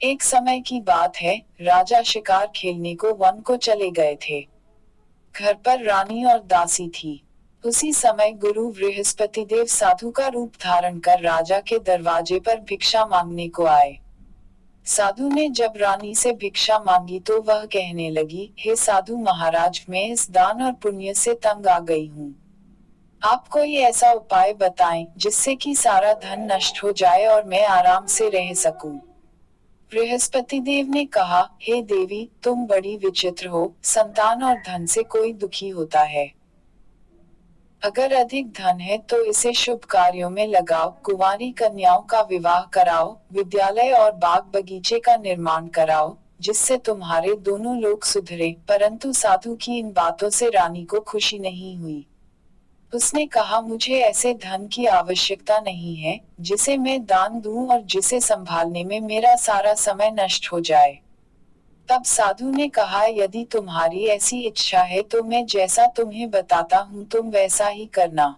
एक समय की बात है, राजा शिकार खेलने को वन को चले गए थे। घर पर रानी और दासी थी। उसी समय गुरु बृहस्पतिदेव साधु का रूप धारण कर राजा के दरवाजे पर भिक्षा मांगने को आए। साधु ने जब रानी से भिक्षा मांगी तो वह कहने लगी, हे साधु महाराज, मैं इस दान और पुण्य से तंग आ गई हूँ। आप कोई ऐसा उपाय बताएं जिससे कि सारा धन नष्ट हो जाए और मैं आराम से रह सकूं। बृहस्पति देव ने कहा, हे देवी, तुम बड़ी विचित्र हो, संतान और धन से कोई दुखी होता है। अगर अधिक धन है तो इसे शुभ कार्यों में लगाओ, कुंवारी कन्याओं का विवाह कराओ, विद्यालय और बाग बगीचे का निर्माण कराओ, जिससे तुम्हारे दोनों लोग सुधरे। परंतु साधु की इन बातों से रानी को खुशी नहीं हुई। उसने कहा, मुझे ऐसे धन की आवश्यकता नहीं है जिसे मैं दान दूं और जिसे संभालने में मेरा सारा समय नष्ट हो जाए। तब साधु ने कहा, यदि तुम्हारी ऐसी इच्छा है तो मैं जैसा तुम्हें बताता हूँ तुम वैसा ही करना।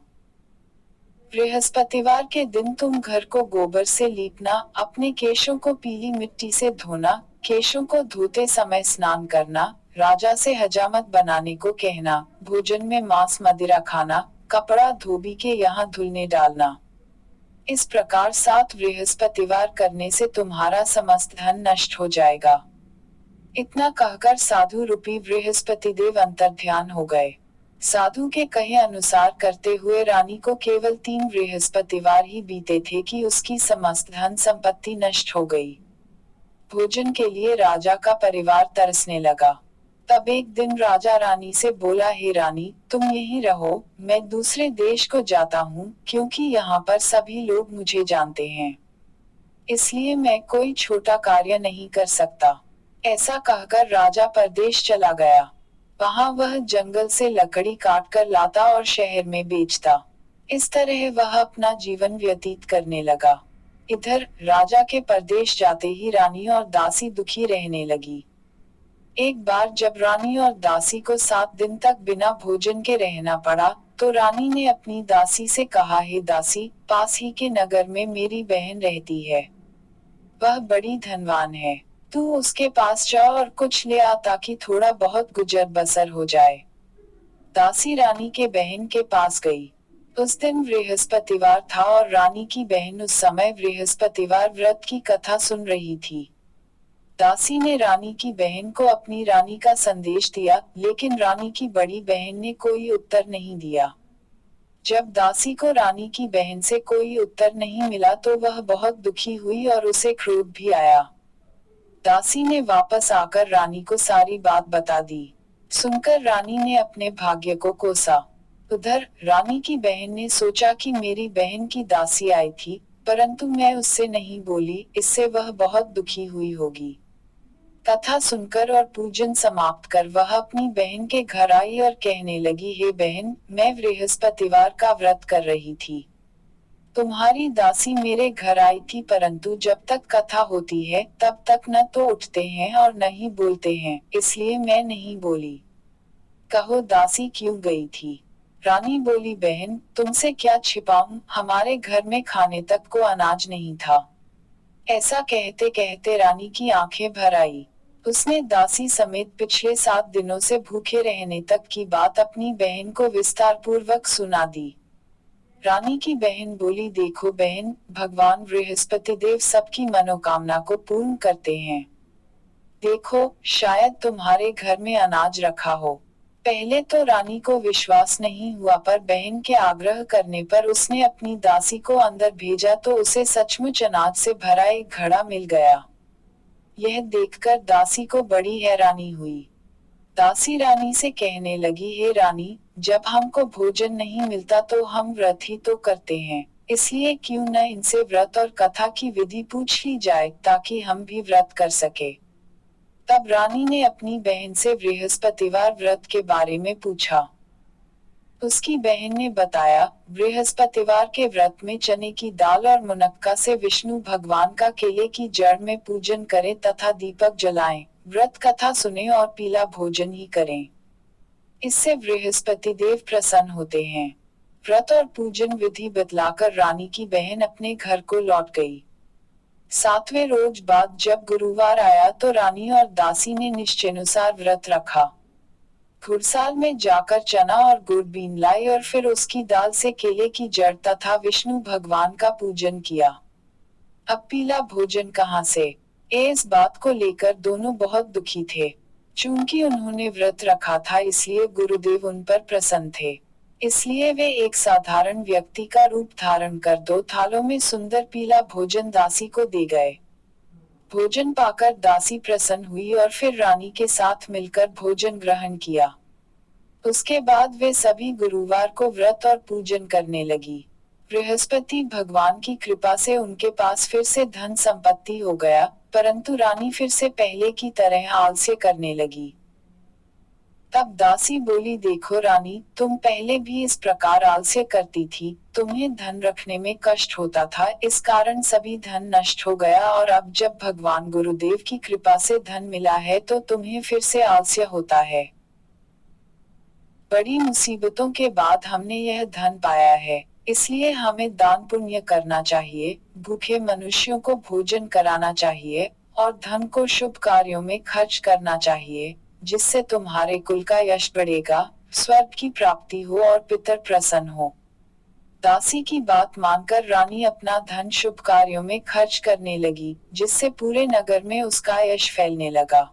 बृहस्पतिवार के दिन तुम घर को गोबर से लीपना, अपने केशों को पीली मिट्टी से धोना, केशों को धोते समय स्नान करना, राजा से हजामत बनाने को कहना, भोजन में मांस मदिरा खाना, कपड़ा धोबी के यहाँ धुलने डालना। इस प्रकार 7 बृहस्पतिवार करने से तुम्हारा समस्त धन नष्ट हो जाएगा। इतना कहकर साधु रूपी बृहस्पतिदेव अंतर्ध्यान हो गए। साधु के कहे अनुसार करते हुए रानी को केवल 3 बृहस्पतिवार ही बीते थे कि उसकी समस्त धन संपत्ति नष्ट हो गई। भोजन के लिए राजा का परिवार तरसने लगा। तब एक दिन राजा रानी से बोला, हे रानी, तुम यहीं रहो, मैं दूसरे देश को जाता हूँ, क्योंकि यहाँ पर सभी लोग मुझे जानते हैं। इसलिए मैं कोई छोटा कार्य नहीं कर सकता। ऐसा कहकर राजा परदेश चला गया। वहां वह जंगल से लकड़ी काट कर लाता और शहर में बेचता। इस तरह वह अपना जीवन व्यतीत करने लगा। इधर राजा के परदेश जाते ही रानी और दासी दुखी रहने लगी। एक बार जब रानी और दासी को 7 दिन तक बिना भोजन के रहना पड़ा, तो रानी ने अपनी दासी से कहा, हे दासी, पास ही के नगर में मेरी बहन रहती है। वह बड़ी धनवान है। तू उसके पास जा और कुछ ले आ ताकि थोड़ा बहुत गुजर बसर हो जाए। दासी रानी के बहन के पास गई। उस दिन बृहस्पतिवार था और रानी की बहन उस समय बृहस्पतिवार व्रत की कथा सुन रही थी। दासी ने रानी की बहन को अपनी रानी का संदेश दिया, लेकिन रानी की बड़ी बहन ने कोई उत्तर नहीं दिया। जब दासी को रानी की बहन से कोई उत्तर नहीं मिला तो वह बहुत दुखी हुई और उसे क्रोध भी आया। दासी ने वापस आकर रानी को सारी बात बता दी। सुनकर रानी ने अपने भाग्य को कोसा। उधर रानी की बहन ने सोचा कि मेरी बहन की दासी आई थी, परंतु मैं उससे नहीं बोली, इससे वह बहुत दुखी हुई होगी। कथा सुनकर और पूजन समाप्त कर वह अपनी बहन के घर आई और कहने लगी, हे बहन, मैं बृहस्पतिवार का व्रत कर रही थी। तुम्हारी दासी मेरे घर आई थी, परंतु जब तक कथा होती है तब तक न तो उठते हैं और न ही बोलते हैं, इसलिए मैं नहीं बोली। कहो दासी क्यों गई थी? रानी बोली, बहन, तुमसे क्या छिपाऊं, हमारे घर में खाने तक को अनाज नहीं था। ऐसा कहते कहते रानी की आंखें भर आई। उसने दासी समेत पिछले 7 दिनों से भूखे रहने तक की बात अपनी बहन को विस्तार पूर्वक सुना दी। रानी की बहन बोली, देखो बहन, भगवान बृहस्पतिदेव सबकी मनोकामना को पूर्ण करते हैं। देखो, शायद तुम्हारे घर में अनाज रखा हो। पहले तो रानी को विश्वास नहीं हुआ, पर बहन के आग्रह करने पर उसने अपनी दासी को अंदर भेजा तो उसे सचमुच अनाज से भरा एक घड़ा मिल गया। यह देखकर दासी को बड़ी हैरानी हुई। दासी रानी से कहने लगी, हे रानी, जब हमको भोजन नहीं मिलता तो हम व्रत ही तो करते हैं, इसलिए क्यों न इनसे व्रत और कथा की विधि पूछ ली जाए ताकि हम भी व्रत कर सके। तब रानी ने अपनी बहन से बृहस्पतिवार व्रत के बारे में पूछा। उसकी बहन ने बताया, बृहस्पतिवार के व्रत में चने की दाल और मुनक्का से विष्णु भगवान का केले की जड़ में पूजन करें तथा दीपक जलाएं, व्रत कथा सुने और पीला भोजन ही करें। इससे बृहस्पति देव प्रसन्न होते हैं। व्रत और पूजन विधि बतलाकर रानी की बहन अपने घर को लौट गई। 7वें रोज बाद जब गुरुवार आया तो रानी और दासी ने निश्चयानुसार व्रत रखा। घुड़साल में जाकर चना और गुड़ बीन लाई और फिर उसकी दाल से केले की जड़ तथा विष्णु भगवान का पूजन किया। अब पीला भोजन कहाँ से? इस बात को लेकर दोनों बहुत दुखी थे। चूंकि उन्होंने व्रत रखा था इसलिए गुरुदेव उन पर प्रसन्न थे। इसलिए वे एक साधारण व्यक्ति का रूप धारण कर 2 थालों में सुंदर पीला भोजन दासी को दे गए। भोजन पाकर दासी प्रसन्न हुई और फिर रानी के साथ मिलकर भोजन ग्रहण किया। उसके बाद वे सभी गुरुवार को व्रत और पूजन करने लगी। बृहस्पति भगवान की कृपा से उनके पास फिर से धन संपत्ति हो गया, परंतु रानी फिर से पहले की तरह आलस्य करने लगी। तब दासी बोली, देखो रानी, तुम पहले भी इस प्रकार आलस्य करती थी, तुम्हें धन रखने में कष्ट होता था, इस कारण सभी धन नष्ट हो गया और अब जब भगवान गुरुदेव की कृपा से धन मिला है तो तुम्हें फिर से आलस्य होता है। बड़ी मुसीबतों के बाद हमने यह धन पाया है, इसलिए हमें दान पुण्य करना चाहिए, भूखे मनुष्यों को भोजन कराना चाहिए और धन को शुभ कार्यों में खर्च करना चाहिए, जिससे तुम्हारे कुल का यश बढ़ेगा, स्वर्ग की प्राप्ति हो और पितर प्रसन्न हो। दासी की बात मानकर रानी अपना धन शुभ कार्यों में खर्च करने लगी, जिससे पूरे नगर में उसका यश फैलने लगा।